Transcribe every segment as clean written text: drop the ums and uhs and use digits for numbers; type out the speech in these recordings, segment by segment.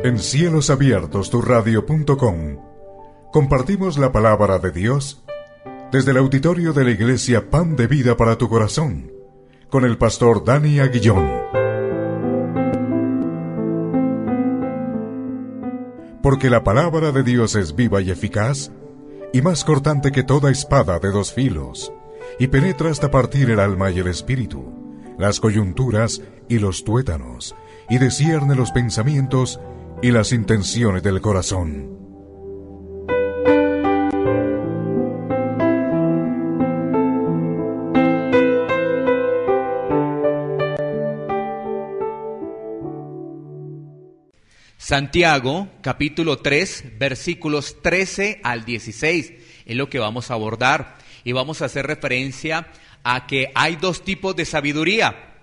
En cielosabiertosturradio.com compartimos la palabra de Dios desde el auditorio de la Iglesia Pan de Vida para tu Corazón, con el pastor Dani Aguillón. Porque la palabra de Dios es viva y eficaz, y más cortante que toda espada de dos filos, y penetra hasta partir el alma y el espíritu, las coyunturas y los tuétanos, y discierne los pensamientos y las intenciones del corazón. Santiago, capítulo 3, versículos 13 al 16, es lo que vamos a abordar. Y vamos a hacer referencia a que hay dos tipos de sabiduría.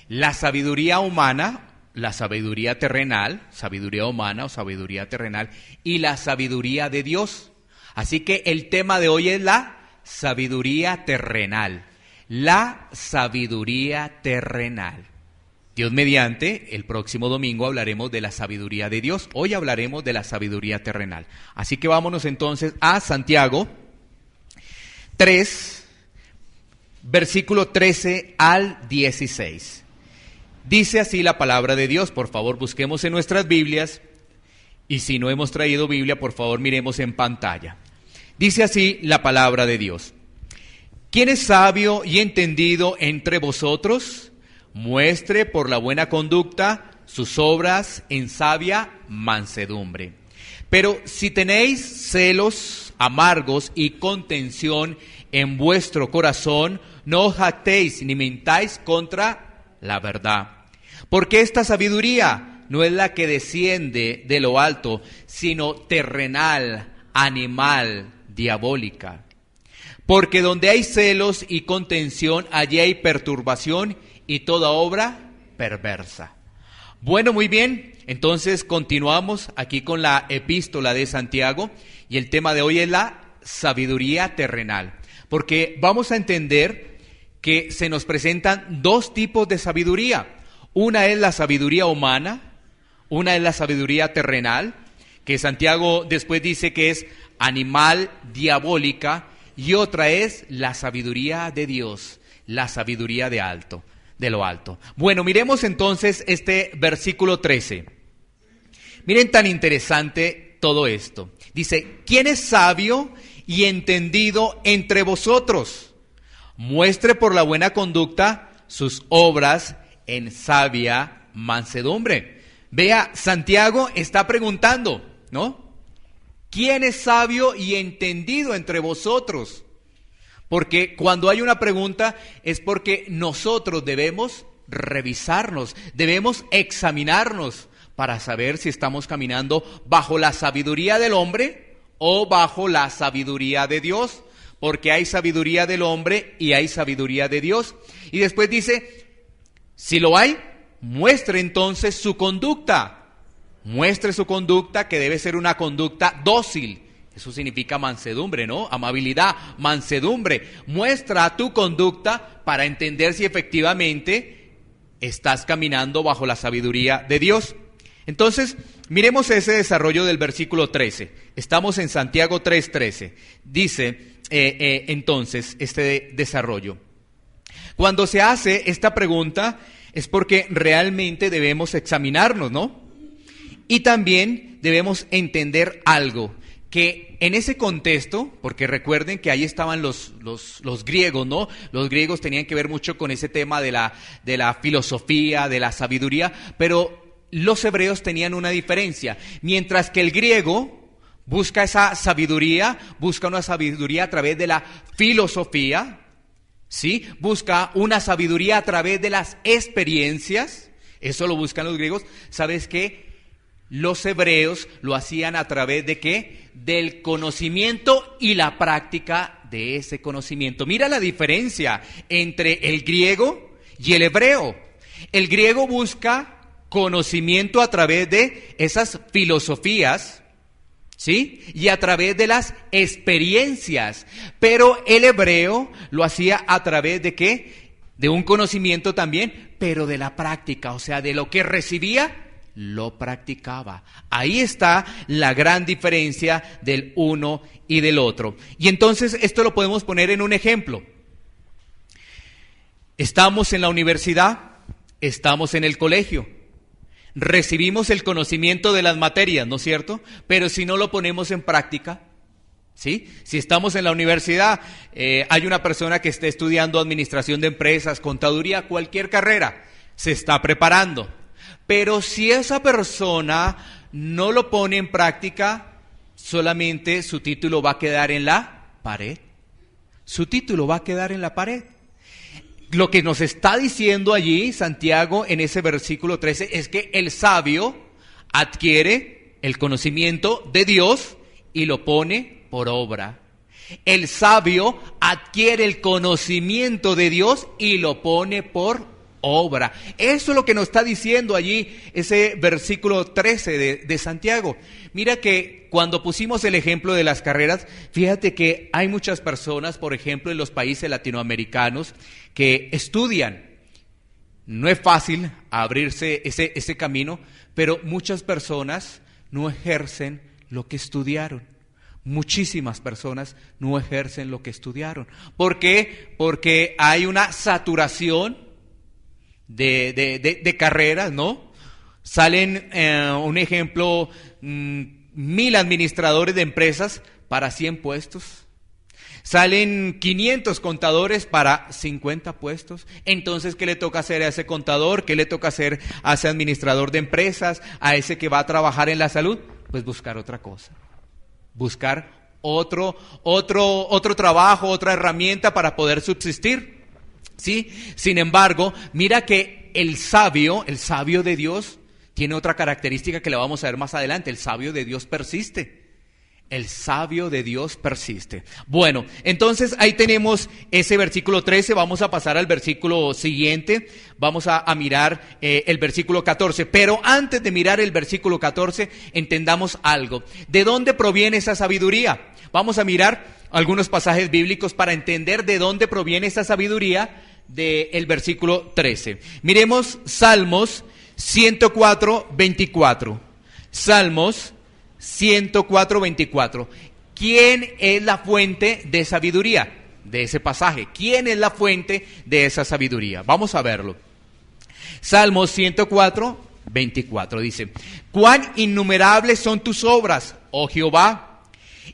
La sabiduría humana, la sabiduría terrenal, sabiduría humana o sabiduría terrenal, y la sabiduría de Dios. Así que el tema de hoy es la sabiduría terrenal. La sabiduría terrenal. Dios mediante, el próximo domingo hablaremos de la sabiduría de Dios. Hoy hablaremos de la sabiduría terrenal. Así que vámonos entonces a Santiago 3, versículo 13 al 16. Dice así la palabra de Dios. Por favor, busquemos en nuestras Biblias. Y si no hemos traído Biblia, por favor, miremos en pantalla. Dice así la palabra de Dios. ¿Quién es sabio y entendido entre vosotros? Muestre por la buena conducta sus obras en sabia mansedumbre. Pero si tenéis celos amargos y contención en vuestro corazón, no os jactéis ni mintáis contra la verdad. Porque esta sabiduría no es la que desciende de lo alto, sino terrenal, animal, diabólica. Porque donde hay celos y contención, allí hay perturbación y toda obra perversa. Bueno, muy bien, entonces continuamos aquí con la epístola de Santiago y el tema de hoy es la sabiduría terrenal, porque vamos a entender que se nos presentan dos tipos de sabiduría. Una es la sabiduría humana, una es la sabiduría terrenal, que Santiago después dice que es animal, diabólica, y otra es la sabiduría de Dios, la sabiduría de lo alto. Bueno, miremos entonces este versículo 13. Miren tan interesante todo esto. Dice, ¿quién es sabio y entendido entre vosotros? Muestre por la buena conducta sus obras en sabia mansedumbre. Vea, Santiago está preguntando, ¿no? ¿Quién es sabio y entendido entre vosotros? Porque cuando hay una pregunta es porque nosotros debemos revisarnos, debemos examinarnos para saber si estamos caminando bajo la sabiduría del hombre o bajo la sabiduría de Dios. Porque hay sabiduría del hombre y hay sabiduría de Dios. Y después dice, si lo hay, muestre entonces su conducta. Muestre su conducta, que debe ser una conducta dócil. Eso significa mansedumbre, ¿no? Amabilidad, mansedumbre. Muestra tu conducta para entender si efectivamente estás caminando bajo la sabiduría de Dios. Entonces, miremos ese desarrollo del versículo 13. Estamos en Santiago 3:13. Dice entonces este desarrollo. Cuando se hace esta pregunta es porque realmente debemos examinarnos, ¿no? Y también debemos entender algo, que en ese contexto, porque recuerden que ahí estaban los griegos, ¿no? Los griegos tenían que ver mucho con ese tema de la filosofía, de la sabiduría, pero los hebreos tenían una diferencia. Mientras que el griego busca esa sabiduría, busca una sabiduría a través de la filosofía, ¿sí? Busca una sabiduría a través de las experiencias, eso lo buscan los griegos. ¿Sabes qué? Los hebreos lo hacían a través de ¿qué? Del conocimiento y la práctica de ese conocimiento. Mira la diferencia entre el griego y el hebreo. El griego busca conocimiento a través de esas filosofías, ¿sí? Y a través de las experiencias. Pero el hebreo lo hacía a través de ¿qué? De un conocimiento también, pero de la práctica, o sea, de lo que recibía lo practicaba. Ahí está la gran diferencia del uno y del otro. Y entonces esto lo podemos poner en un ejemplo. Estamos en la universidad, estamos en el colegio, recibimos el conocimiento de las materias, ¿no es cierto? Pero si no lo ponemos en práctica, ¿sí? Si estamos en la universidad, hay una persona que está estudiando administración de empresas, contaduría, cualquier carrera, se está preparando. Pero si esa persona no lo pone en práctica, solamente su título va a quedar en la pared. Su título va a quedar en la pared. Lo que nos está diciendo allí Santiago en ese versículo 13 es que el sabio adquiere el conocimiento de Dios y lo pone por obra. El sabio adquiere el conocimiento de Dios y lo pone por obra. Eso es lo que nos está diciendo allí ese versículo 13 de Santiago. Mira que cuando pusimos el ejemplo de las carreras, fíjate que hay muchas personas, por ejemplo, en los países latinoamericanos, que estudian. No es fácil abrirse ese camino, pero muchas personas no ejercen lo que estudiaron. Muchísimas personas no ejercen lo que estudiaron. ¿Por qué? Porque hay una saturación de carreras, ¿no? Salen, un ejemplo, 1,000 administradores de empresas para 100 puestos. Salen 500 contadores para 50 puestos. Entonces, ¿qué le toca hacer a ese contador? ¿Qué le toca hacer a ese administrador de empresas? ¿A ese que va a trabajar en la salud? Pues buscar otra cosa. Buscar otro trabajo, otra herramienta para poder subsistir. ¿Sí? Sin embargo, mira que el sabio de Dios tiene otra característica que la vamos a ver más adelante. El sabio de Dios persiste. El sabio de Dios persiste. Bueno, entonces ahí tenemos ese versículo 13. Vamos a pasar al versículo siguiente. Vamos a mirar el versículo 14. Pero antes de mirar el versículo 14, entendamos algo. ¿De dónde proviene esa sabiduría? Vamos a mirar algunos pasajes bíblicos para entender de dónde proviene esa sabiduría del versículo 13. Miremos Salmos 104, 24. Salmos 104, 24. ¿Quién es la fuente de sabiduría de ese pasaje? ¿Quién es la fuente de esa sabiduría? Vamos a verlo. Salmos 104, 24 dice: cuán innumerables son tus obras, oh Jehová,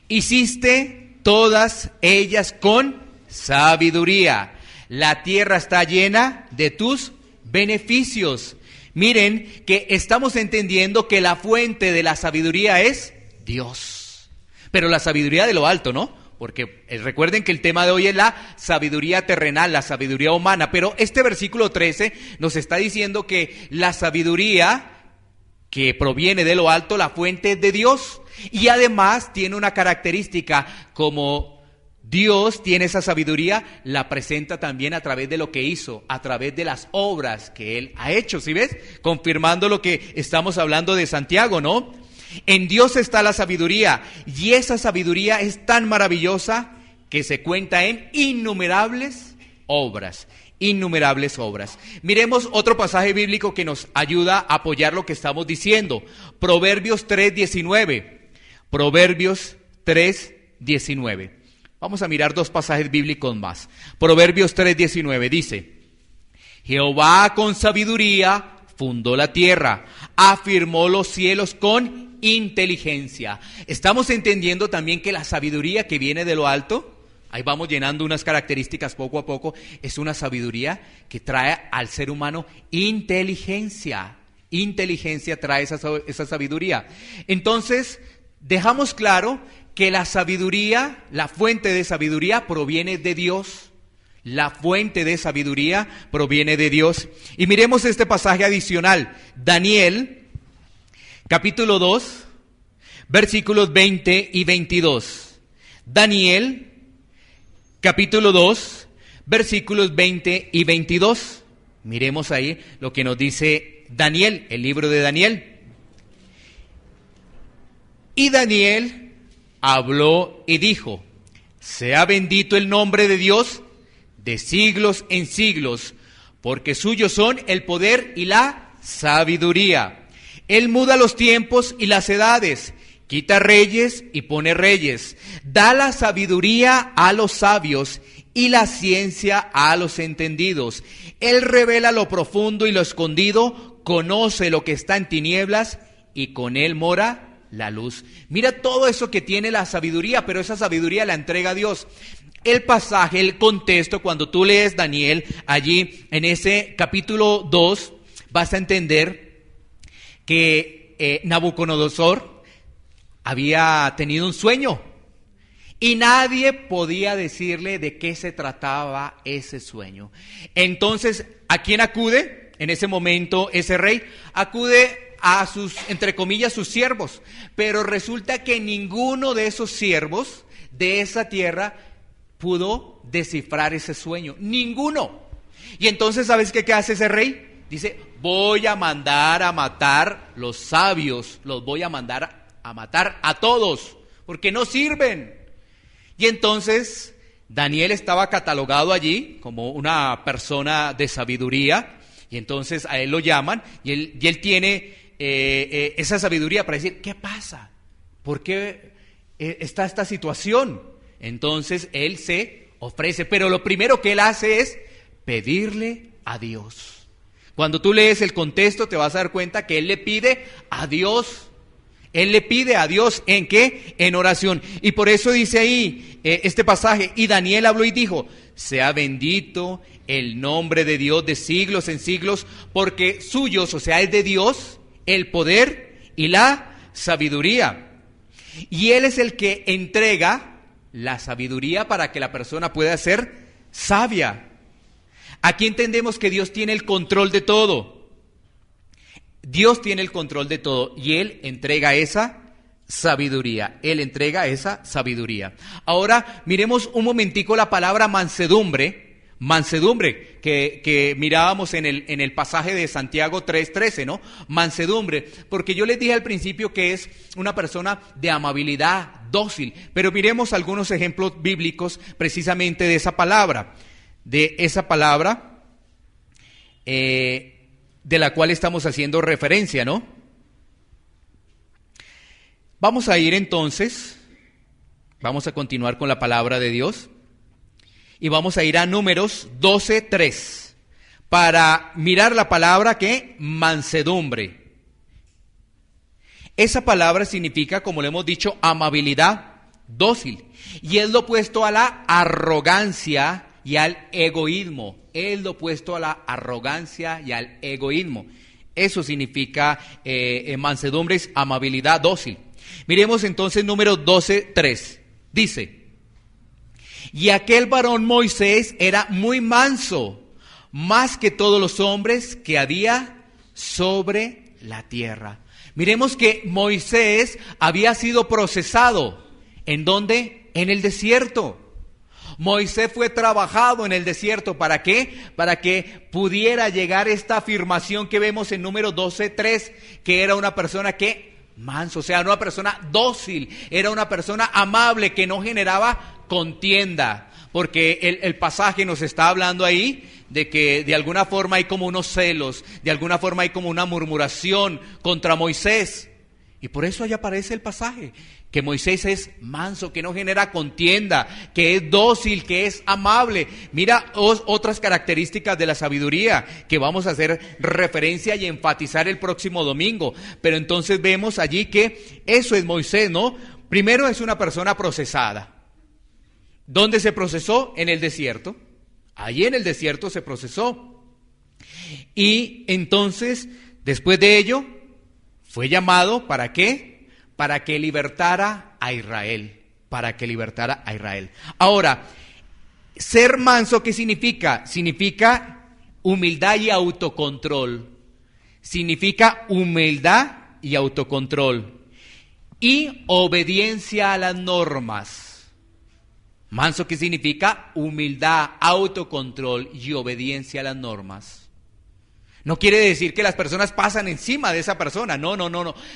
hiciste todas ellas con sabiduría. La tierra está llena de tus beneficios. Miren que estamos entendiendo que la fuente de la sabiduría es Dios. Pero la sabiduría de lo alto, ¿no? Porque recuerden que el tema de hoy es la sabiduría terrenal, la sabiduría humana. Pero este versículo 13 nos está diciendo que la sabiduría que proviene de lo alto, la fuente es de Dios. Y además tiene una característica: como Dios tiene esa sabiduría, la presenta también a través de lo que hizo, a través de las obras que Él ha hecho. ¿Sí ves? Confirmando lo que estamos hablando de Santiago, ¿no? En Dios está la sabiduría, y esa sabiduría es tan maravillosa que se cuenta en innumerables obras. Innumerables obras. Miremos otro pasaje bíblico que nos ayuda a apoyar lo que estamos diciendo. Proverbios 3:19. Proverbios 3:19. Vamos a mirar dos pasajes bíblicos más. Proverbios 3:19 dice: Jehová con sabiduría fundó la tierra, afirmó los cielos con inteligencia. Estamos entendiendo también que la sabiduría que viene de lo alto, ahí vamos llenando unas características poco a poco, es una sabiduría que trae al ser humano inteligencia. Inteligencia trae esa sabiduría. Entonces, dejamos claro que la sabiduría, la fuente de sabiduría proviene de Dios. La fuente de sabiduría proviene de Dios. Y miremos este pasaje adicional. Daniel, capítulo 2, versículos 20 y 22. Daniel, capítulo 2, versículos 20 y 22. Miremos ahí lo que nos dice Daniel, el libro de Daniel. Y Daniel habló y dijo: sea bendito el nombre de Dios de siglos en siglos, porque suyos son el poder y la sabiduría. Él muda los tiempos y las edades, quita reyes y pone reyes, da la sabiduría a los sabios y la ciencia a los entendidos. Él revela lo profundo y lo escondido, conoce lo que está en tinieblas y con él mora la luz. Mira todo eso que tiene la sabiduría, pero esa sabiduría la entrega Dios. El pasaje, el contexto, cuando tú lees Daniel, allí en ese capítulo 2, vas a entender que Nabucodonosor había tenido un sueño y nadie podía decirle de qué se trataba ese sueño. Entonces, ¿a quién acude? En ese momento, ese rey acude a sus, entre comillas, sus siervos, pero resulta que ninguno de esos siervos de esa tierra pudo descifrar ese sueño, ninguno. Y entonces, ¿sabes qué hace ese rey? Dice, voy a mandar a matar los sabios, los voy a mandar a matar a todos, porque no sirven. Y entonces, Daniel estaba catalogado allí como una persona de sabiduría, y entonces a él lo llaman, y él tiene esa sabiduría para decir, ¿qué pasa? ¿Por qué está esta situación? Entonces él se ofrece, pero lo primero que él hace es pedirle a Dios. Cuando tú lees el contexto te vas a dar cuenta que él le pide a Dios. Él le pide a Dios, ¿en qué? En oración. Y por eso dice ahí este pasaje, y Daniel habló y dijo, sea bendito el nombre de Dios de siglos en siglos, porque suyos, o sea, es de Dios, el poder y la sabiduría. Y Él es el que entrega la sabiduría para que la persona pueda ser sabia. Aquí entendemos que Dios tiene el control de todo. Dios tiene el control de todo y Él entrega esa sabiduría. Él entrega esa sabiduría. Ahora miremos un momentico la palabra mansedumbre. Mansedumbre, que mirábamos en el pasaje de Santiago 3:13, ¿no? Mansedumbre, porque yo les dije al principio que es una persona de amabilidad, dócil, pero miremos algunos ejemplos bíblicos precisamente de esa palabra, de la cual estamos haciendo referencia, ¿no? Vamos a ir entonces, vamos a continuar con la palabra de Dios. Y vamos a ir a Números 12:3 para mirar la palabra que mansedumbre. Esa palabra significa, como le hemos dicho, amabilidad, dócil. Y es lo opuesto a la arrogancia y al egoísmo. Es lo opuesto a la arrogancia y al egoísmo. Eso significa mansedumbre, es amabilidad, dócil. Miremos entonces Números 12:3. Dice, y aquel varón Moisés era muy manso, más que todos los hombres que había sobre la tierra. Miremos que Moisés había sido procesado. ¿En dónde? En el desierto. Moisés fue trabajado en el desierto. ¿Para qué? Para que pudiera llegar esta afirmación que vemos en Números 12:3, que era una persona que manso, o sea, una persona dócil, era una persona amable que no generaba contienda, porque el pasaje nos está hablando ahí de que de alguna forma hay como unos celos, de alguna forma hay como una murmuración contra Moisés, y por eso allá aparece el pasaje, que Moisés es manso, que no genera contienda, que es dócil, que es amable. Mira otras características de la sabiduría que vamos a hacer referencia y enfatizar el próximo domingo, pero entonces vemos allí que eso es Moisés, ¿no? Primero es una persona procesada. ¿Dónde se procesó? En el desierto. Allí en el desierto se procesó. Y entonces, después de ello, fue llamado, ¿para qué? Para que libertara a Israel. Para que libertara a Israel. Ahora, ser manso, ¿qué significa? Significa humildad y autocontrol. Significa humildad y autocontrol. Y obediencia a las normas. Manso, ¿qué significa? Humildad, autocontrol y obediencia a las normas. No quiere decir que las personas pasan encima de esa persona, no,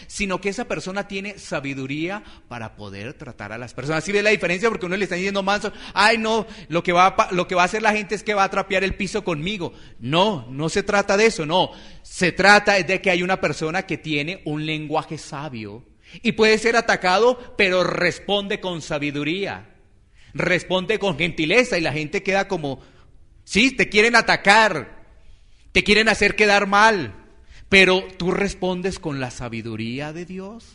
sino que esa persona tiene sabiduría para poder tratar a las personas. ¿Sí ves la diferencia? Porque uno le está diciendo manso, ay no, lo que va a hacer la gente es que va a trapear el piso conmigo. No se trata de eso, no. Se trata de que hay una persona que tiene un lenguaje sabio y puede ser atacado, pero responde con sabiduría, responde con gentileza y la gente queda como, sí, te quieren atacar, te quieren hacer quedar mal, pero tú respondes con la sabiduría de Dios,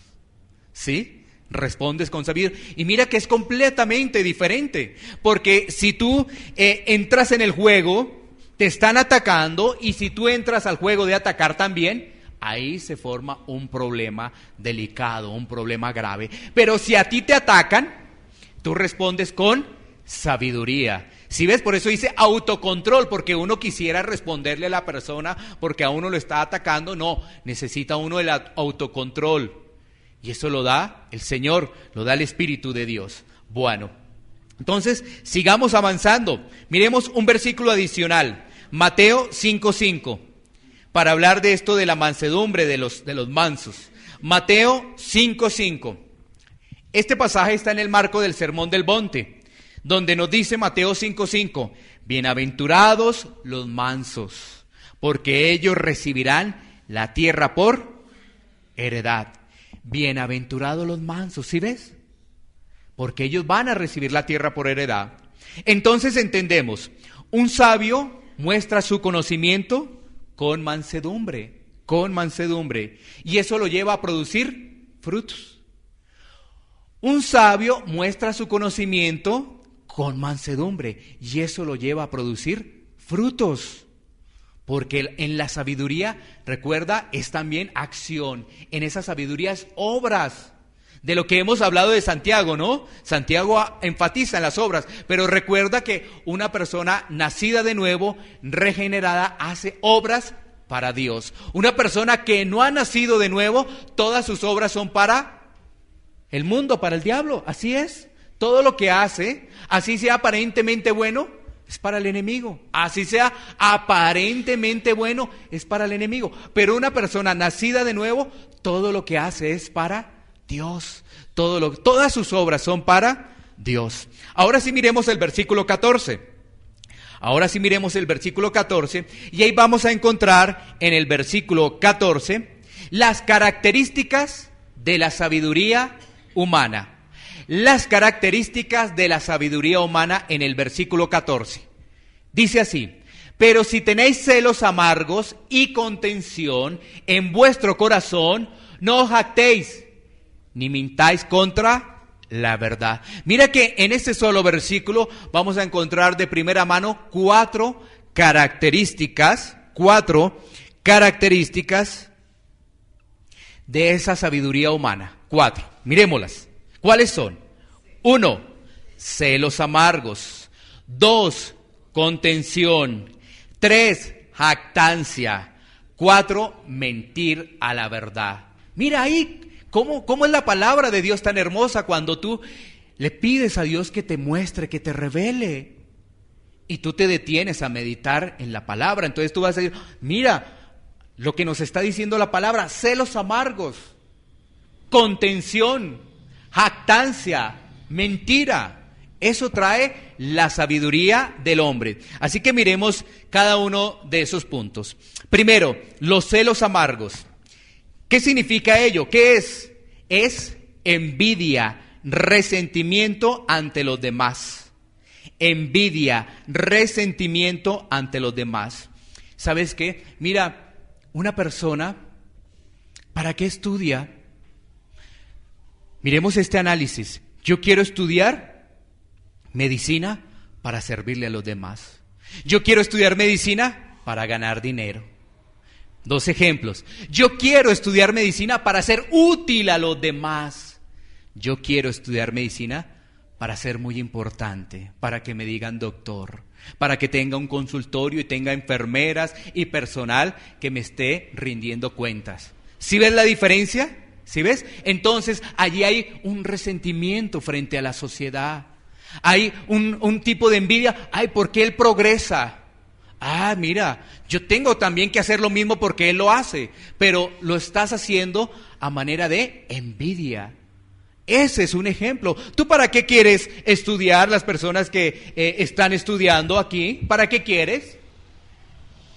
¿sí? Respondes con sabiduría. Y mira que es completamente diferente, porque si tú entras en el juego, te están atacando, y si tú entras al juego de atacar también, ahí se forma un problema delicado, un problema grave. Pero si a ti te atacan, tú respondes con sabiduría. Si ves, por eso dice autocontrol, porque uno quisiera responderle a la persona porque a uno lo está atacando. No, necesita uno el autocontrol. Y eso lo da el Señor, lo da el Espíritu de Dios. Bueno, entonces sigamos avanzando. Miremos un versículo adicional, Mateo 5:5, para hablar de esto de la mansedumbre de los mansos. Mateo 5:5. Este pasaje está en el marco del Sermón del Monte, donde nos dice Mateo 5:5, bienaventurados los mansos, porque ellos recibirán la tierra por heredad. Bienaventurados los mansos, ¿sí ves? Porque ellos van a recibir la tierra por heredad. Entonces entendemos, un sabio muestra su conocimiento con mansedumbre, y eso lo lleva a producir frutos. Un sabio muestra su conocimiento con mansedumbre, y eso lo lleva a producir frutos. Porque en la sabiduría, recuerda, es también acción. En esa sabiduría es obras. De lo que hemos hablado de Santiago, ¿no? Santiago enfatiza en las obras, pero recuerda que una persona nacida de nuevo, regenerada, hace obras para Dios. Una persona que no ha nacido de nuevo, todas sus obras son para el mundo, para el diablo. Así es. Todo lo que hace, así sea aparentemente bueno, es para el enemigo. Así sea aparentemente bueno, es para el enemigo. Pero una persona nacida de nuevo, todo lo que hace es para Dios. Todas sus obras son para Dios. Ahora sí miremos el versículo 14. Y ahí vamos a encontrar en el versículo 14 las características de la sabiduría humana. Las características de la sabiduría humana en el versículo 14. Dice así: pero si tenéis celos amargos y contención en vuestro corazón, no os jactéis, ni mintáis contra la verdad. Mira que en este solo versículo vamos a encontrar de primera mano cuatro características de esa sabiduría humana. 4, miremoslas. ¿Cuáles son? 1, celos amargos. 2, contención. 3, jactancia. 4, mentir a la verdad. Mira ahí cómo es la palabra de Dios tan hermosa cuando tú le pides a Dios que te muestre, que te revele. Y tú te detienes a meditar en la palabra. Entonces tú vas a decir, mira lo que nos está diciendo la palabra: celos amargos, contención, jactancia, mentira. Eso trae la sabiduría del hombre. Así que miremos cada uno de esos puntos. Primero, los celos amargos. ¿Qué significa ello? ¿Qué es? Es envidia, resentimiento ante los demás. Envidia, resentimiento ante los demás. ¿Sabes qué? Mira, una persona, ¿para qué estudia? Miremos este análisis. Yo quiero estudiar medicina para servirle a los demás. Yo quiero estudiar medicina para ganar dinero. 2 ejemplos. Yo quiero estudiar medicina para ser útil a los demás. Yo quiero estudiar medicina para ser muy importante, para que me digan doctor, para que tenga un consultorio y tenga enfermeras y personal que me esté rindiendo cuentas. ¿Sí ves la diferencia? ¿Sí ves? Entonces allí hay un resentimiento frente a la sociedad. Hay un tipo de envidia. Ay, ¿por qué él progresa? Ah, mira, yo tengo también que hacer lo mismo porque él lo hace, pero lo estás haciendo a manera de envidia. Ese es un ejemplo. ¿Tú para qué quieres estudiar? Las personas que están estudiando aquí, ¿para qué quieres?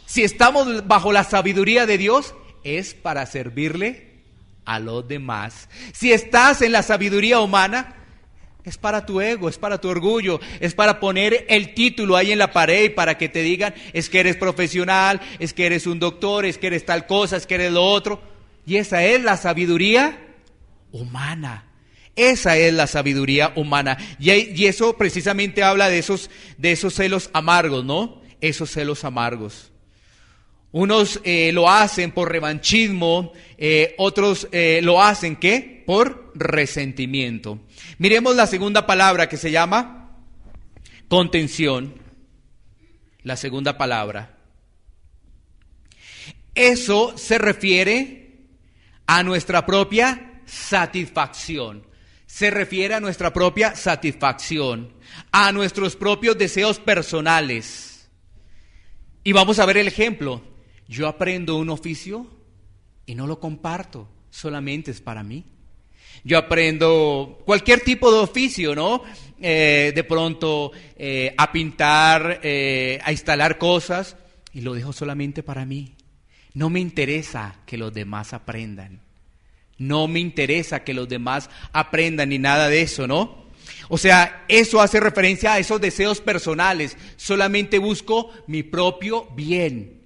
Si estamos bajo la sabiduría de Dios, es para servirle a los demás. Si estás en la sabiduría humana, es para tu ego, es para tu orgullo, es para poner el título ahí en la pared y para que te digan, es que eres profesional, es que eres un doctor, es que eres tal cosa, es que eres lo otro. Y esa es la sabiduría humana. Esa es la sabiduría humana. Y eso precisamente habla de esos celos amargos, ¿no? Esos celos amargos. Unos lo hacen por revanchismo, otros lo hacen, ¿qué? Por resentimiento. Miremos la segunda palabra que se llama contención. La segunda palabra. Eso se refiere a nuestra propia satisfacción. Se refiere a nuestra propia satisfacción, a nuestros propios deseos personales. Y vamos a ver el ejemplo. Yo aprendo un oficio y no lo comparto, solamente es para mí. Yo aprendo cualquier tipo de oficio, ¿no? De pronto a pintar, a instalar cosas y lo dejo solamente para mí. No me interesa que los demás aprendan. No me interesa que los demás aprendan ni nada de eso, ¿no? O sea, eso hace referencia a esos deseos personales. Solamente busco mi propio bien.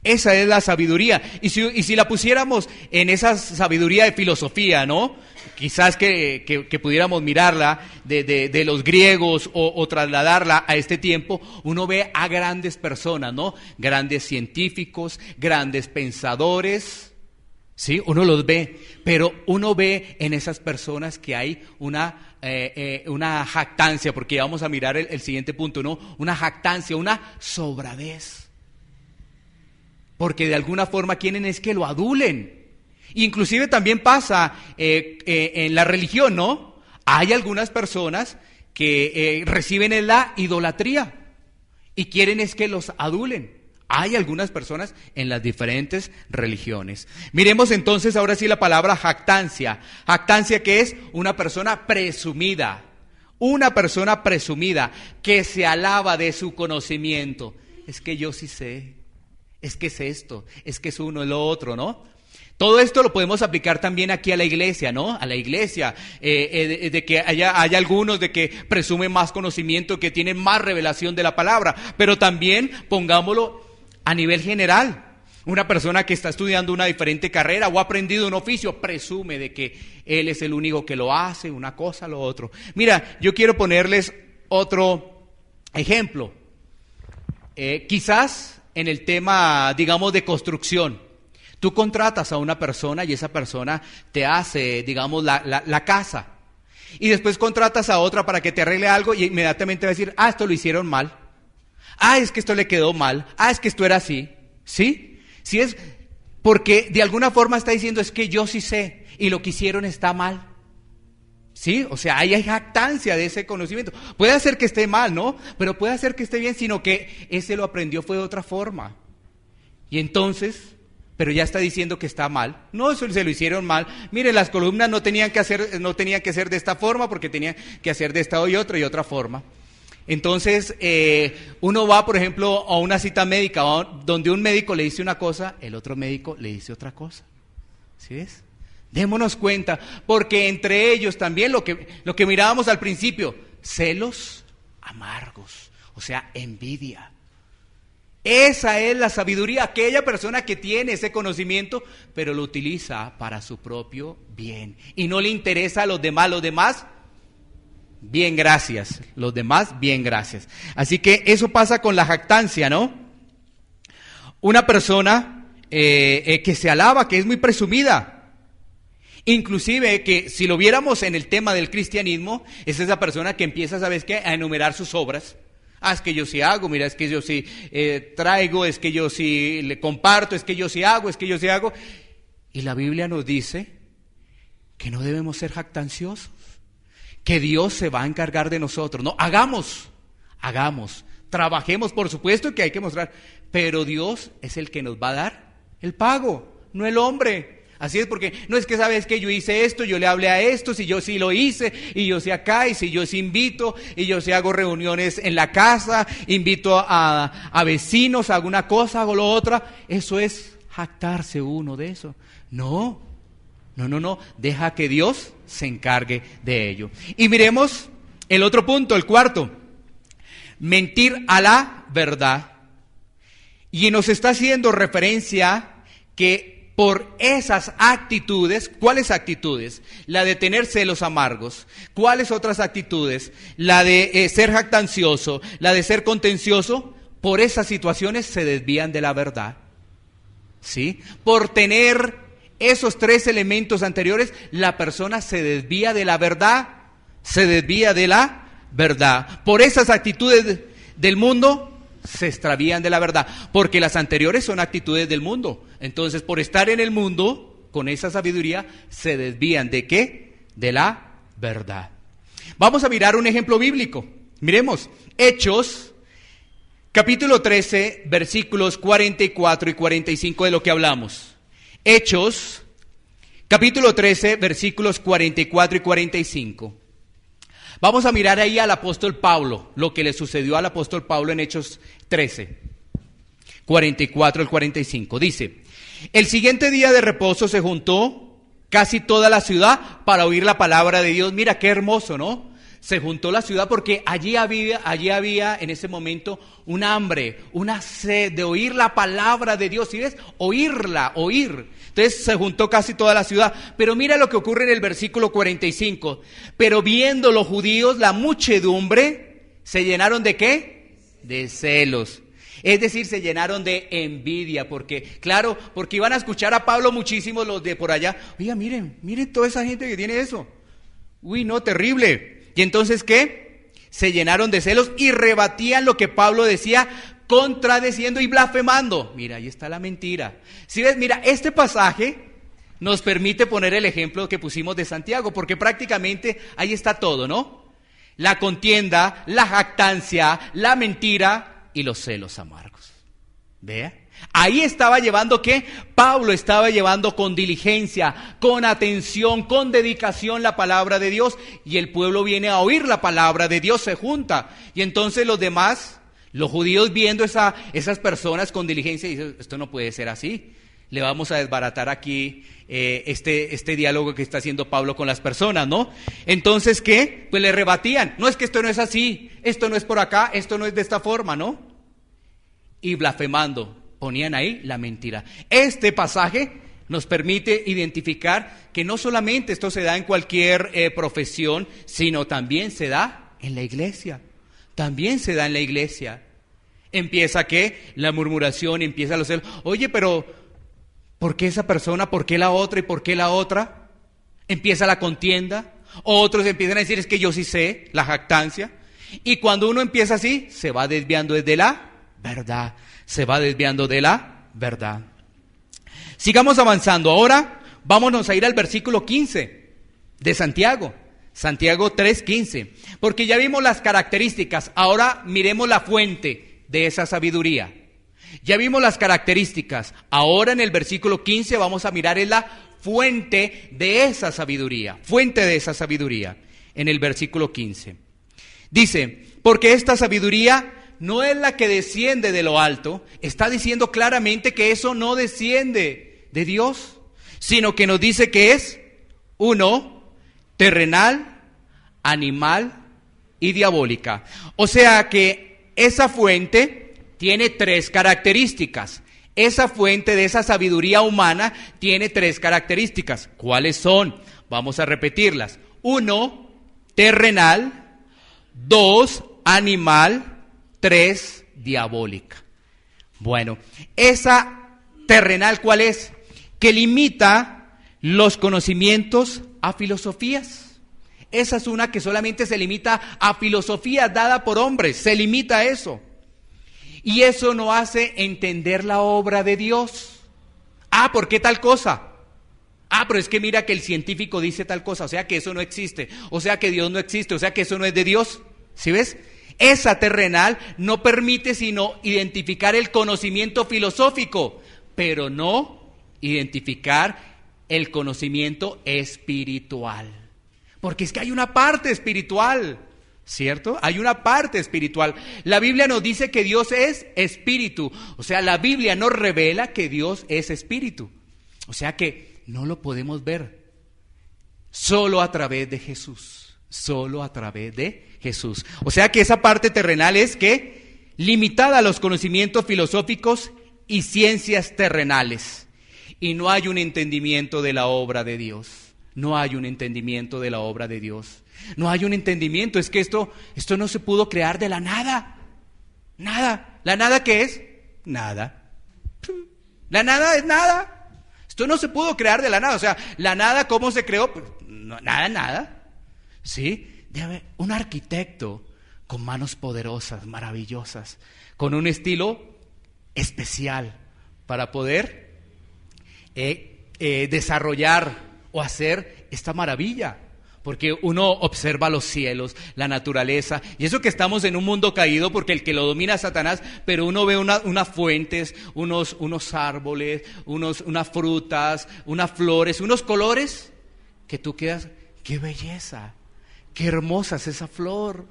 Esa es la sabiduría. Y si la pusiéramos en esa sabiduría de filosofía, ¿no? Quizás que pudiéramos mirarla de los griegos o trasladarla a este tiempo, uno ve a grandes personas, ¿no? Grandes científicos, grandes pensadores, ¿sí? Uno los ve, pero uno ve en esas personas que hay una jactancia, porque vamos a mirar el siguiente punto, ¿no? Una jactancia, una sobradez. Porque de alguna forma quieren es que lo adulen. Inclusive también pasa en la religión, ¿no? Hay algunas personas que reciben en la idolatría y quieren es que los adulen. Hay algunas personas en las diferentes religiones. Miremos entonces ahora sí la palabra jactancia. Jactancia, que es una persona presumida. Una persona presumida que se alaba de su conocimiento. Es que yo sí sé. Es que es esto, es que es uno y lo otro, ¿no? Todo esto lo podemos aplicar también aquí a la iglesia, ¿no? A la iglesia, de que haya algunos de que presumen más conocimiento, que tienen más revelación de la palabra, pero también pongámoslo a nivel general. Una persona que está estudiando una diferente carrera o ha aprendido un oficio presume de que él es el único que lo hace, una cosa, lo otro. Mira, yo quiero ponerles otro ejemplo. Quizás en el tema, digamos, de construcción. Tú contratas a una persona y esa persona te hace, digamos, la casa. Y después contratas a otra para que te arregle algo y inmediatamente va a decir, esto lo hicieron mal. Es que esto le quedó mal. Es que esto era así. ¿Sí? Sí es porque de alguna forma está diciendo, es que yo sí sé y lo que hicieron está mal. ¿Sí? O sea, hay jactancia de ese conocimiento. Puede ser que esté mal, ¿no? Pero puede ser que esté bien, sino que ese lo aprendió fue de otra forma. Y entonces, pero ya está diciendo que está mal. No, eso se lo hicieron mal. Mire, las columnas no tenían que ser de esta forma porque tenían que hacer de esta y otra forma. Entonces, uno va, por ejemplo, a una cita médica donde un médico le dice una cosa, el otro médico le dice otra cosa. ¿Sí ves? Démonos cuenta, porque entre ellos también lo que mirábamos al principio, celos amargos, o sea, envidia. Esa es la sabiduría, aquella persona que tiene ese conocimiento, pero lo utiliza para su propio bien. Y no le interesa a los demás, bien gracias. Los demás, bien gracias. Así que eso pasa con la jactancia, ¿no? Una persona que se alaba, que es muy presumida. Inclusive que si lo viéramos en el tema del cristianismo, es esa persona que empieza, ¿sabes qué?, a enumerar sus obras. Es que yo sí hago, mira, es que yo sí traigo, es que yo sí le comparto, es que yo sí hago, es que yo sí hago. Y la Biblia nos dice que no debemos ser jactanciosos, que Dios se va a encargar de nosotros. No, hagamos, trabajemos, por supuesto que hay que mostrar, pero Dios es el que nos va a dar el pago, no el hombre. Así es, porque no es que sabes que yo hice esto, yo le hablé a esto, si yo sí lo hice, y yo sí acá, y si yo sí invito, y yo sí hago reuniones en la casa, invito a vecinos, hago una cosa, hago lo otra. Eso es jactarse uno de eso. No, deja que Dios se encargue de ello. Y miremos el otro punto, el cuarto, mentir a la verdad. Y nos está haciendo referencia que por esas actitudes, ¿cuáles actitudes? La de tener celos amargos. ¿Cuáles otras actitudes? La de ser jactancioso, la de ser contencioso. Por esas situaciones se desvían de la verdad. ¿Sí? Por tener esos tres elementos anteriores, la persona se desvía de la verdad. Se desvía de la verdad. Por esas actitudes del mundo se extravían de la verdad, porque las anteriores son actitudes del mundo. Entonces, por estar en el mundo, con esa sabiduría, se desvían ¿de qué? De la verdad. Vamos a mirar un ejemplo bíblico. Miremos, Hechos, capítulo 13, versículos 44 y 45 de lo que hablamos. Hechos, capítulo 13, versículos 44 y 45. Vamos a mirar ahí al apóstol Pablo, lo que le sucedió al apóstol Pablo en Hechos 13, 44 al 45. Dice, el siguiente día de reposo se juntó casi toda la ciudad para oír la palabra de Dios. Mira qué hermoso, ¿no? Se juntó la ciudad porque allí había en ese momento un hambre, una sed de oír la palabra de Dios. ¿Sí ves? Oír. Entonces se juntó casi toda la ciudad. Pero mira lo que ocurre en el versículo 45. Pero viendo los judíos la muchedumbre, ¿se llenaron de qué? De celos. Es decir, se llenaron de envidia, porque iban a escuchar a Pablo muchísimos los de por allá. Oiga, miren toda esa gente que tiene eso. Uy, no, terrible. ¿Y entonces qué? Se llenaron de celos y rebatían lo que Pablo decía, contradeciendo y blasfemando. Mira, ahí está la mentira. ¿Sí ves? Mira, este pasaje nos permite poner el ejemplo que pusimos de Santiago, porque prácticamente ahí está todo, ¿no? La contienda, la jactancia, la mentira y los celos amargos. ¿Vea? Ahí estaba llevando ¿qué? Pablo estaba llevando con diligencia, con atención, con dedicación la palabra de Dios, y el pueblo viene a oír la palabra de Dios, se junta, y entonces los demás, los judíos viendo esas personas con diligencia, dicen, esto no puede ser así, le vamos a desbaratar aquí este diálogo que está haciendo Pablo con las personas, ¿no? Entonces, ¿qué? Pues le rebatían, no, es que esto no es así, esto no es por acá, esto no es de esta forma, ¿no? Y blasfemando, ponían ahí la mentira. Este pasaje nos permite identificar que no solamente esto se da en cualquier profesión, sino también se da en la iglesia. También se da en la iglesia. Empieza ¿qué? La murmuración, empieza los celos. Oye, pero ¿por qué esa persona? ¿Por qué la otra? ¿Y por qué la otra? Empieza la contienda. Otros empiezan a decir, es que yo sí sé, la jactancia. Y cuando uno empieza así, se va desviando desde la verdad. Se va desviando de la verdad. Sigamos avanzando. Ahora vámonos a ir al versículo 15 de Santiago. Santiago 3:15. Porque ya vimos las características. Ahora miremos la fuente de esa sabiduría. Ya vimos las características. Ahora en el versículo 15 vamos a mirar en la fuente de esa sabiduría. Fuente de esa sabiduría. En el versículo 15. Dice, porque esta sabiduría no es la que desciende de lo alto. Está diciendo claramente que eso no desciende de Dios, sino que nos dice que es terrenal, animal y diabólica. O sea que esa fuente tiene tres características. Esa fuente de esa sabiduría humana tiene tres características. ¿Cuáles son? Vamos a repetirlas. 1, terrenal. 2, animal. 3, diabólica. Bueno, esa terrenal, ¿cuál es? Que limita los conocimientos a filosofías. Esa es una que solamente se limita a filosofías dadas por hombres, se limita a eso. Y eso no hace entender la obra de Dios. ¿Por qué tal cosa? Pero es que mira que el científico dice tal cosa, o sea que eso no existe, o sea que Dios no existe, o sea que eso no es de Dios. ¿Sí ves? esa terrenal no permite sino identificar el conocimiento filosófico, pero no identificar el conocimiento espiritual. Porque es que hay una parte espiritual, ¿cierto? Hay una parte espiritual. La Biblia nos dice que Dios es espíritu. O sea, la Biblia nos revela que Dios es espíritu. O sea que no lo podemos ver solo a través de Jesús. Solo a través de Jesús. O sea que esa parte terrenal es que limitada a los conocimientos filosóficos y ciencias terrenales. Y no hay un entendimiento de la obra de Dios. No hay un entendimiento de la obra de Dios. No hay un entendimiento. Es que esto no se pudo crear de la nada. Nada. ¿La nada qué es? Nada. La nada es nada. Esto no se pudo crear de la nada. O sea, la nada, ¿cómo se creó? Pues, no, nada. ¿Sí? Un arquitecto con manos poderosas, maravillosas, con un estilo especial para poder desarrollar o hacer esta maravilla, porque uno observa los cielos, la naturaleza, y eso que estamos en un mundo caído, porque el que lo domina es Satanás, pero uno ve unas fuentes, unos árboles, unas frutas, unas flores, unos colores, que tú quedas, ¡qué belleza! ¡Qué hermosa es esa flor!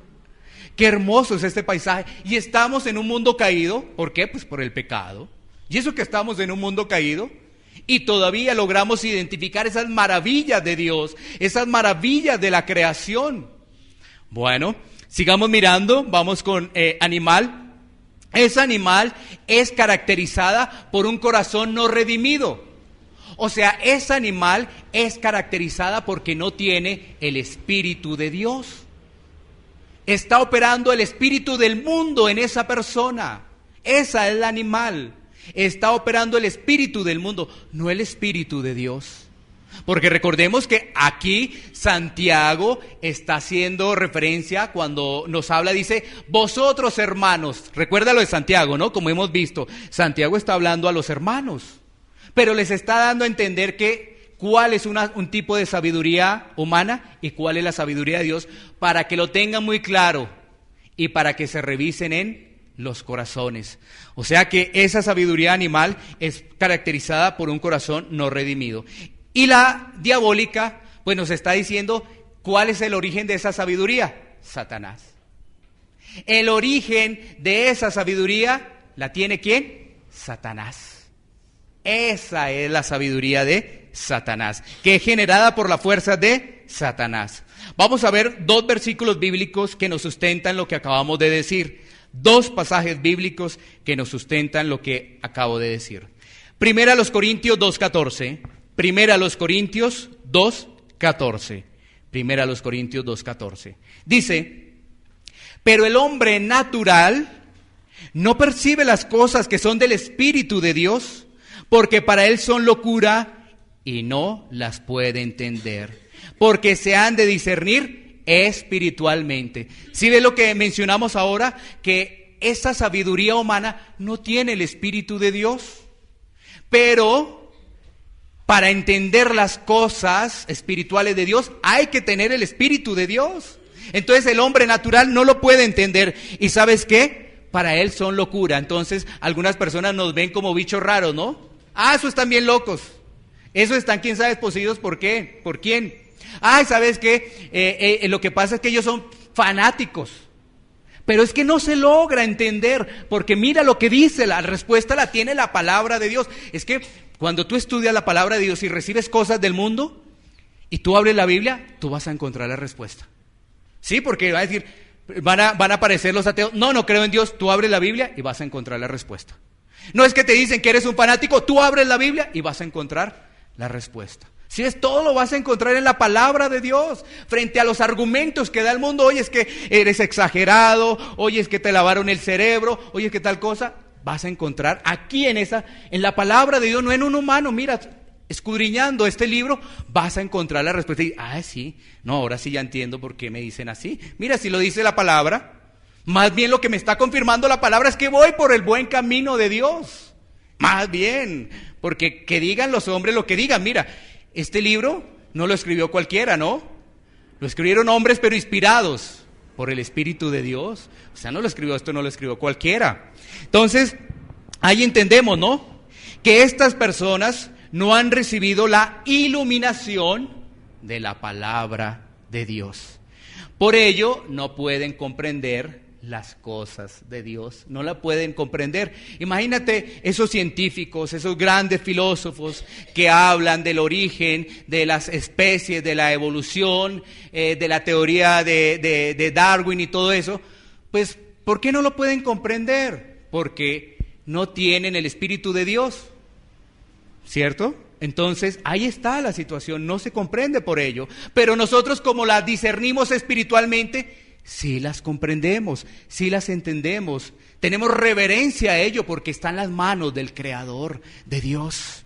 ¡Qué hermoso es este paisaje! Y estamos en un mundo caído, ¿por qué? Pues por el pecado, y eso que estamos en un mundo caído, y todavía logramos identificar esas maravillas de Dios, esas maravillas de la creación. Bueno, sigamos mirando, vamos con animal. Esa animal es caracterizada por un corazón no redimido. O sea, esa animal es caracterizada porque no tiene el Espíritu de Dios. Está operando el espíritu del mundo en esa persona. Esa es la animal. Está operando el espíritu del mundo, no el espíritu de Dios. Porque recordemos que aquí Santiago está haciendo referencia cuando nos habla, dice, vosotros hermanos. Recuerda lo de Santiago, ¿no? Como hemos visto, Santiago está hablando a los hermanos, pero les está dando a entender que cuál es un tipo de sabiduría humana y cuál es la sabiduría de Dios, para que lo tengan muy claro y para que se revisen en los corazones. O sea que esa sabiduría animal es caracterizada por un corazón no redimido. Y la diabólica, pues nos está diciendo cuál es el origen de esa sabiduría: Satanás. El origen de esa sabiduría la tiene ¿quién? Satanás. Esa es la sabiduría de Satanás, que es generada por la fuerza de Satanás. Vamos a ver dos versículos bíblicos que nos sustentan lo que acabamos de decir. Dos pasajes bíblicos que nos sustentan lo que acabo de decir. Primera a los Corintios 2:14. Primera a los Corintios 2:14. Primera a los Corintios 2:14. Dice, pero el hombre natural no percibe las cosas que son del Espíritu de Dios, porque para él son locura y no las puede entender, porque se han de discernir espiritualmente. ¿Sí ve lo que mencionamos ahora? Que esa sabiduría humana no tiene el Espíritu de Dios, pero para entender las cosas espirituales de Dios hay que tener el Espíritu de Dios. Entonces el hombre natural no lo puede entender. ¿Y sabes qué? Para él son locura. Entonces algunas personas nos ven como bichos raros, ¿no? Ah, esos están bien locos. Esos están, quién sabe, poseídos por qué, por quién. Ay, ¿sabes qué? Lo que pasa es que ellos son fanáticos. Pero es que no se logra entender, porque mira lo que dice, la respuesta la tiene la palabra de Dios. Es que cuando tú estudias la palabra de Dios y recibes cosas del mundo, y tú abres la Biblia, tú vas a encontrar la respuesta. Sí, porque va a decir, van a aparecer los ateos. No creo en Dios. Tú abres la Biblia y vas a encontrar la respuesta. No es que te dicen que eres un fanático, tú abres la Biblia y vas a encontrar la respuesta. Si es todo, lo vas a encontrar en la palabra de Dios, frente a los argumentos que da el mundo. Oye, es que eres exagerado, oye, es que te lavaron el cerebro, oye, es que tal cosa. Vas a encontrar aquí en la palabra de Dios, no en un humano. Mira, escudriñando este libro, vas a encontrar la respuesta. Y, sí, no, ahora sí ya entiendo por qué me dicen así. Mira, si lo dice la palabra, más bien lo que me está confirmando la palabra es que voy por el buen camino de Dios. Más bien, porque que digan los hombres lo que digan. Mira, este libro no lo escribió cualquiera, ¿no? Lo escribieron hombres pero inspirados por el Espíritu de Dios. O sea, no lo escribió esto, no lo escribió cualquiera. Entonces, ahí entendemos, ¿no? Que estas personas no han recibido la iluminación de la palabra de Dios. Por ello, no pueden comprender las cosas de Dios, no la pueden comprender. Imagínate esos científicos, esos grandes filósofos que hablan del origen de las especies, de la evolución, de la teoría de Darwin y todo eso. Pues, ¿por qué no lo pueden comprender? Porque no tienen el Espíritu de Dios, ¿cierto? Entonces, ahí está la situación, no se comprende por ello. Pero nosotros, como las discernimos espiritualmente, sí las comprendemos, sí las entendemos. Tenemos reverencia a ello porque está en las manos del Creador, de Dios.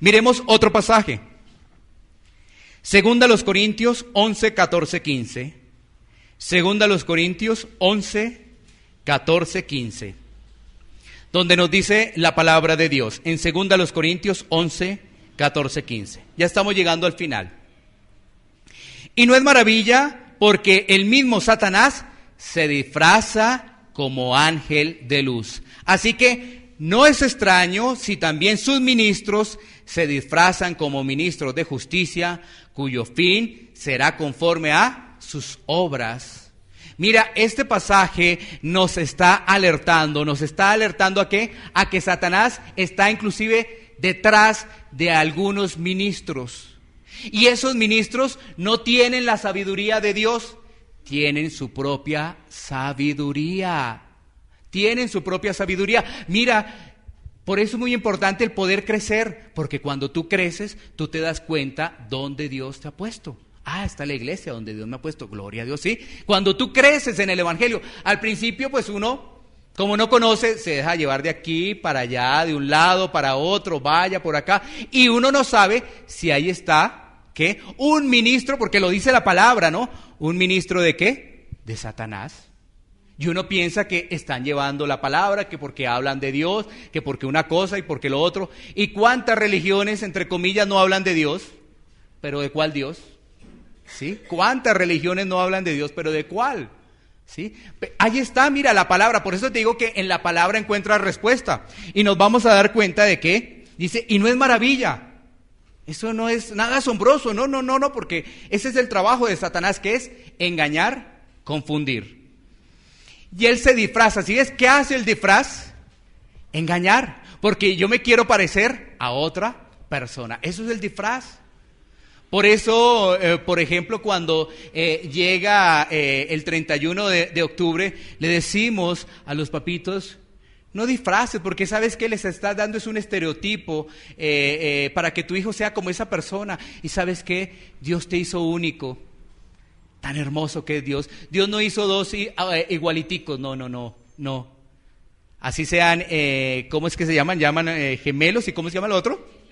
Miremos otro pasaje. Segunda a los Corintios 11, 14, 15. Segunda a los Corintios 11, 14, 15. Donde nos dice la palabra de Dios. En segunda a los Corintios 11, 14, 15. Ya estamos llegando al final. Y no es maravilla porque el mismo Satanás se disfraza como ángel de luz. Así que no es extraño si también sus ministros se disfrazan como ministros de justicia, cuyo fin será conforme a sus obras. Mira, este pasaje nos está alertando ¿a qué? A que Satanás está inclusive detrás de algunos ministros. Y esos ministros no tienen la sabiduría de Dios, tienen su propia sabiduría. Tienen su propia sabiduría. Mira, por eso es muy importante el poder crecer, porque cuando tú creces, tú te das cuenta dónde Dios te ha puesto. Ah, está la iglesia donde Dios me ha puesto, gloria a Dios, sí. Cuando tú creces en el Evangelio, al principio pues uno, como no conoce, se deja llevar de aquí para allá, de un lado para otro, vaya por acá, y uno no sabe si ahí está, ¿qué? Un ministro, porque lo dice la palabra, ¿no? ¿Un ministro de qué? De Satanás. Y uno piensa que están llevando la palabra, que porque hablan de Dios, que porque una cosa y porque lo otro. ¿Y cuántas religiones, entre comillas, no hablan de Dios? ¿Pero de cuál Dios? ¿Sí? ¿Cuántas religiones no hablan de Dios? ¿Pero de cuál? ¿Sí? Ahí está, mira, la palabra. Por eso te digo que en la palabra encuentras respuesta. Y nos vamos a dar cuenta de que, dice, y no es maravilla. Eso no es nada asombroso, no, porque ese es el trabajo de Satanás, que es engañar, confundir. Y él se disfraza. ¿Sí ves qué hace el disfraz? Engañar, porque yo me quiero parecer a otra persona. Eso es el disfraz. Por eso, por ejemplo, cuando llega el 31 de octubre, le decimos a los papitos, no disfraces, porque sabes que les estás dando es un estereotipo para que tu hijo sea como esa persona. Y sabes que Dios te hizo único, tan hermoso que es Dios. Dios no hizo dos igualiticos, no. Así sean, ¿cómo es que se llaman? Llaman gemelos, ¿y cómo se llama el otro?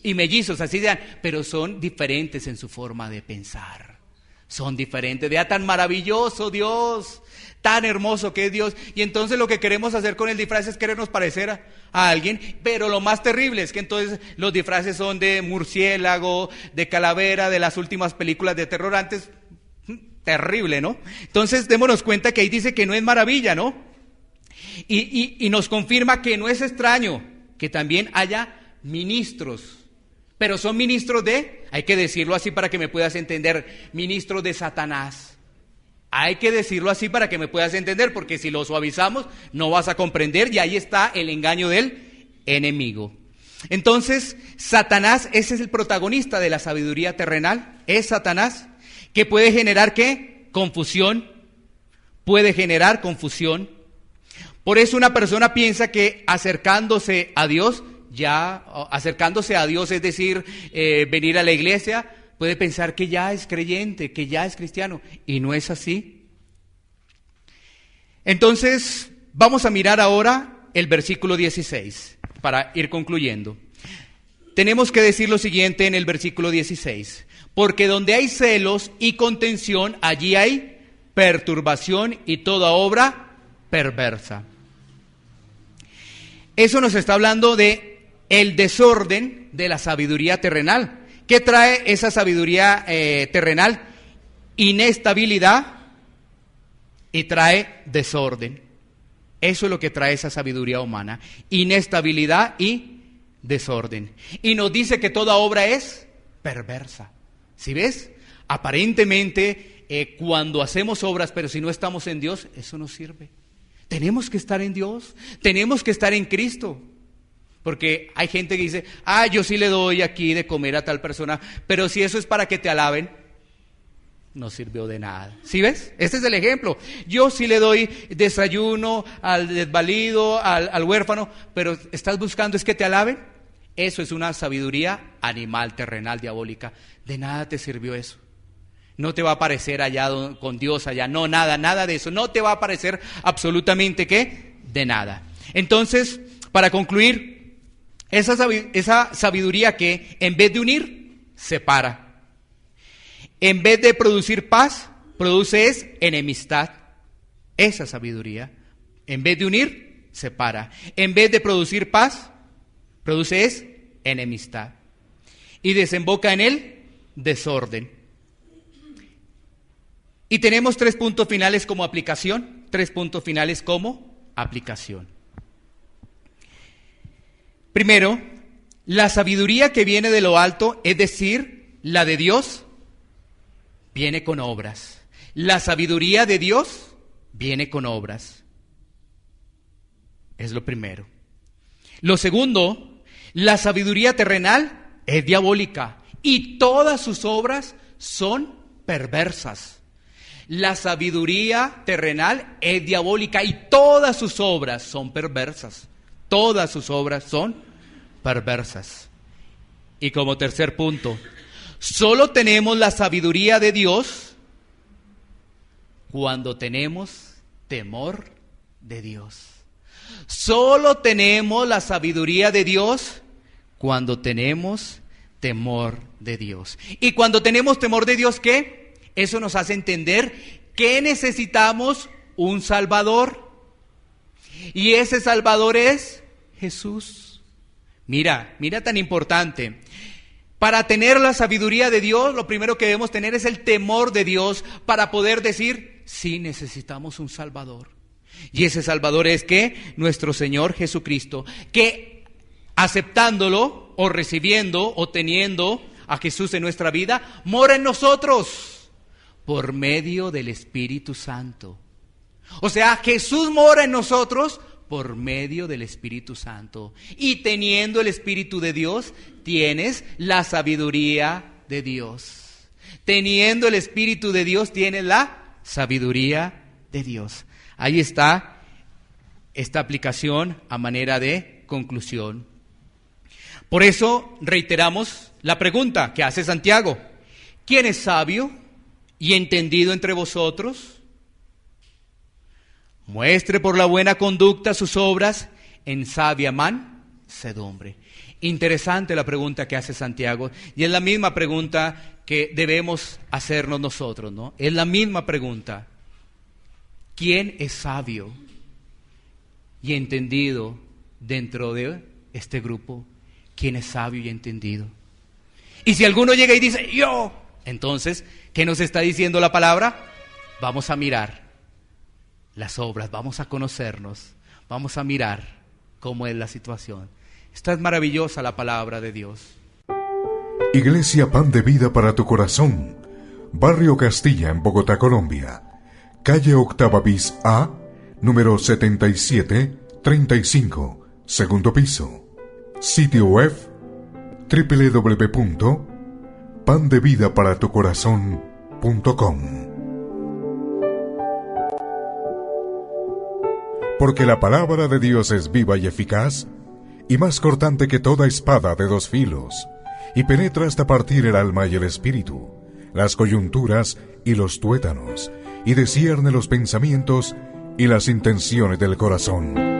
Y mellizos, así sean, pero son diferentes en su forma de pensar. Son diferentes. Vea tan maravilloso Dios, tan hermoso que es Dios. Y entonces lo que queremos hacer con el disfraz es querernos parecer a alguien. Pero lo más terrible es que entonces los disfraces son de murciélago, de calavera, de las últimas películas de terror antes. Terrible, ¿no? Entonces démonos cuenta que ahí dice que no es maravilla, ¿no? Y nos confirma que no es extraño que también haya ministros. Pero son ministros hay que decirlo así para que me puedas entender, ministros de Satanás. Hay que decirlo así para que me puedas entender, porque si lo suavizamos no vas a comprender, y ahí está el engaño del enemigo. Entonces, Satanás, ese es el protagonista de la sabiduría terrenal, es Satanás, que puede generar ¿qué? Confusión, puede generar confusión. Por eso una persona piensa que acercándose a Dios, es decir, venir a la iglesia, puede pensar que ya es creyente, que ya es cristiano, y no es así. Entonces, vamos a mirar ahora el versículo 16, para ir concluyendo. Tenemos que decir lo siguiente en el versículo 16, porque donde hay celos y contención, allí hay perturbación y toda obra perversa. Eso nos está hablando de el desorden de la sabiduría terrenal. ¿Qué trae esa sabiduría terrenal? inestabilidad y trae desorden. Eso es lo que trae esa sabiduría humana, inestabilidad y desorden. Y nos dice que toda obra es perversa. ¿Sí ves? Aparentemente, cuando hacemos obras, pero si no estamos en Dios, eso no sirve. Tenemos que estar en Dios, tenemos que estar en Cristo. Porque hay gente que dice, yo sí le doy aquí de comer a tal persona, pero si eso es para que te alaben, no sirvió de nada. ¿Sí ves? Este es el ejemplo. Yo sí le doy desayuno al desvalido, al huérfano, pero estás buscando es que te alaben. Eso es una sabiduría animal, terrenal, diabólica. De nada te sirvió eso. No te va a aparecer allá con Dios allá. No, nada de eso. No te va a aparecer absolutamente ¿qué? De nada. Entonces, para concluir, esa sabiduría que en vez de unir, separa. En vez de producir paz, produce es enemistad. Esa sabiduría, en vez de unir, separa. En vez de producir paz, produce es enemistad. Y desemboca en el desorden. Y tenemos 3 puntos finales como aplicación. 3 puntos finales como aplicación. Primero, la sabiduría que viene de lo alto, es decir, la de Dios, viene con obras. La sabiduría de Dios viene con obras. Es lo primero. Lo segundo, la sabiduría terrenal es diabólica y todas sus obras son perversas. La sabiduría terrenal es diabólica y todas sus obras son perversas. Todas sus obras son perversas. Y como tercer punto, solo tenemos la sabiduría de Dios cuando tenemos temor de Dios. Solo tenemos la sabiduría de Dios cuando tenemos temor de Dios. Y cuando tenemos temor de Dios, ¿qué? Eso nos hace entender que necesitamos un Salvador. Y ese Salvador es Jesús. Mira tan importante. Para tener la sabiduría de Dios, lo primero que debemos tener es el temor de Dios para poder decir, sí, necesitamos un Salvador. Y ese Salvador es ¿qué? Nuestro Señor Jesucristo, que aceptándolo o recibiendo o teniendo a Jesús en nuestra vida, mora en nosotros por medio del Espíritu Santo. O sea, Jesús mora en nosotros por medio del Espíritu Santo. Y teniendo el Espíritu de Dios, tienes la sabiduría de Dios. Teniendo el Espíritu de Dios, tienes la sabiduría de Dios. Ahí está esta aplicación a manera de conclusión. Por eso reiteramos la pregunta que hace Santiago. ¿Quién es sabio y entendido entre vosotros? Muestre por la buena conducta sus obras en sabia mansedumbre. Interesante la pregunta que hace Santiago, y es la misma pregunta que debemos hacernos nosotros, ¿no? Es la misma pregunta. ¿Quién es sabio y entendido dentro de este grupo? ¿Quién es sabio y entendido? Y si alguno llega y dice, yo, entonces, ¿qué nos está diciendo la palabra? Vamos a mirar las obras, vamos a conocernos, vamos a mirar cómo es la situación. Esta es maravillosa la palabra de Dios. Iglesia Pan de Vida para tu Corazón, Barrio Castilla en Bogotá, Colombia. Calle Octava bis A, número 7735, segundo piso. Sitio web www.pandevidaparatucorazon.com. Porque la palabra de Dios es viva y eficaz, y más cortante que toda espada de 2 filos, y penetra hasta partir el alma y el espíritu, las coyunturas y los tuétanos, y discierne los pensamientos y las intenciones del corazón.